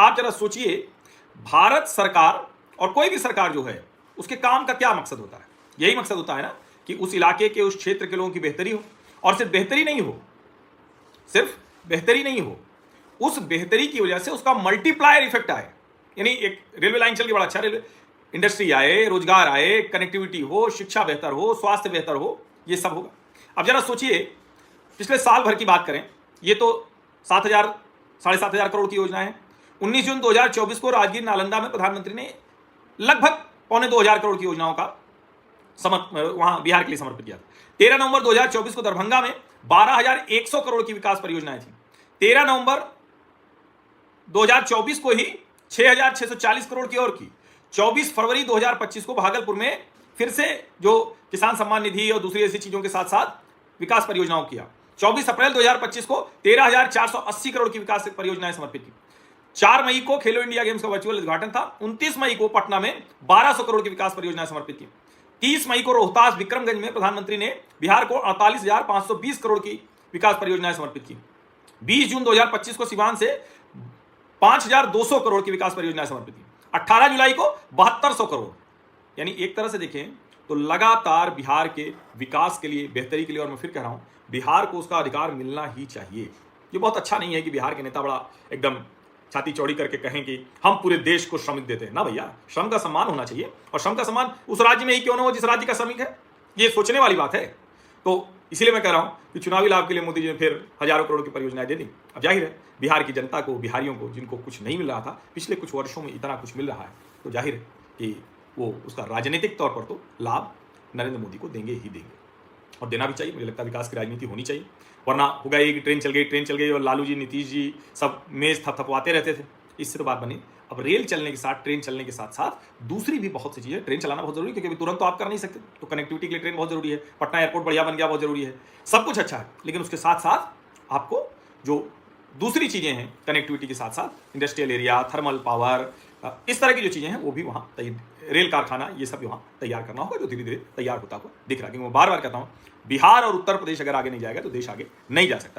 आप जरा सोचिए, भारत सरकार और कोई भी सरकार जो है उसके काम का क्या मकसद होता है? यही मकसद होता है ना कि उस इलाके के, उस क्षेत्र के लोगों की बेहतरी हो। और सिर्फ बेहतरी नहीं हो, सिर्फ बेहतरी नहीं हो, उस बेहतरी की वजह से उसका मल्टीप्लायर इफेक्ट आए। यानी एक रेलवे लाइन चल के बड़ा अच्छा रेलवे इंडस्ट्री आए, रोजगार आए, कनेक्टिविटी हो, शिक्षा बेहतर हो, स्वास्थ्य बेहतर हो, ये सब होगा। अब जरा सोचिए, पिछले साल भर की बात करें, ये तो 7,000 7,500 करोड़ की योजना है। 19 जून 2024 को राजगीर नालंदा में प्रधानमंत्री ने लगभग 2,250 करोड़ की योजनाओं का वहां बिहार के लिए समर्पित किया। 13 नवंबर 2024 को दरभंगा में 12,100 करोड़ की विकास परियोजनाएं थी। 13 नवंबर 2024 को ही 6,640 करोड़ की और की। 24 फरवरी 2025 को भागलपुर में फिर से जो किसान सम्मान निधि और दूसरी ऐसी चीजों के साथ साथ विकास परियोजनाओं किया। 24 अप्रैल 2025 को 13,480 करोड़ की विकास परियोजनाएं समर्पित की। 4 मई को खेलो इंडिया गेम्स का वर्चुअल उद्घाटन था। 29 मई को पटना में 1,200 करोड़ की विकास परियोजनाएं समर्पित की। 30 मई को रोहतास विक्रमगंज में प्रधानमंत्री ने बिहार को 48,520 करोड़ की विकास परियोजनाएं समर्पित की। 20 जून 2025 को सिवान से 5,200 करोड़ की विकास परियोजनाएं समर्पित की। 18 जुलाई को 7,200 करोड़। यानी एक तरह से देखें तो लगातार बिहार के विकास के लिए, बेहतरी के लिए, और मैं फिर कह रहा हूं, बिहार को उसका अधिकार मिलना ही चाहिए। ये बहुत अच्छा नहीं है कि बिहार के नेता बड़ा एकदम छाती चौड़ी करके कहें कि हम पूरे देश को श्रमिक देते हैं। ना भैया, श्रम का सम्मान होना चाहिए, और श्रम का सम्मान उस राज्य में ही क्यों ना हो जिस राज्य का श्रमिक है। ये सोचने वाली बात है। तो इसीलिए मैं कह रहा हूं कि चुनावी लाभ के लिए मोदी जी ने फिर हजारों करोड़ की परियोजनाएं दे दी। अब जाहिर है बिहार की जनता को, बिहारियों को, जिनको कुछ नहीं मिल रहा था, पिछले कुछ वर्षों में इतना कुछ मिल रहा है, तो जाहिर है कि वो उसका राजनीतिक तौर पर तो लाभ नरेंद्र मोदी को देंगे ही देंगे, और देना भी चाहिए। मुझे लगता है विकास की राजनीति होनी चाहिए, वरना होगा ये कि ट्रेन चल गई और लालू जी, नीतीश जी सब मेज थपथपवाते रहते थे। इससे तो बात बनी। अब रेल चलने के साथ, ट्रेन चलने के साथ साथ दूसरी भी बहुत सी चीज़ें। ट्रेन चलाना बहुत जरूरी है, क्योंकि तुरंत तो आप कर नहीं सकते, तो कनेक्टिविटी के लिए ट्रेन बहुत जरूरी है। पटना एयरपोर्ट बढ़िया बन गया, बहुत जरूरी है। सब कुछ अच्छा है, लेकिन उसके साथ साथ आपको जो दूसरी चीज़ें हैं कनेक्टिविटी के साथ साथ, इंडस्ट्रियल एरिया, थर्मल पावर, इस तरह की जो चीज़ें हैं वो भी वहाँ, रेल कारखाना, ये सब वहाँ तैयार करना होगा, जो धीरे धीरे तैयार होता हुआ दिख रहा है। क्योंकि मैं बार बार कहता हूँ, बिहार और उत्तर प्रदेश अगर आगे नहीं जाएगा तो देश आगे नहीं जा सकता।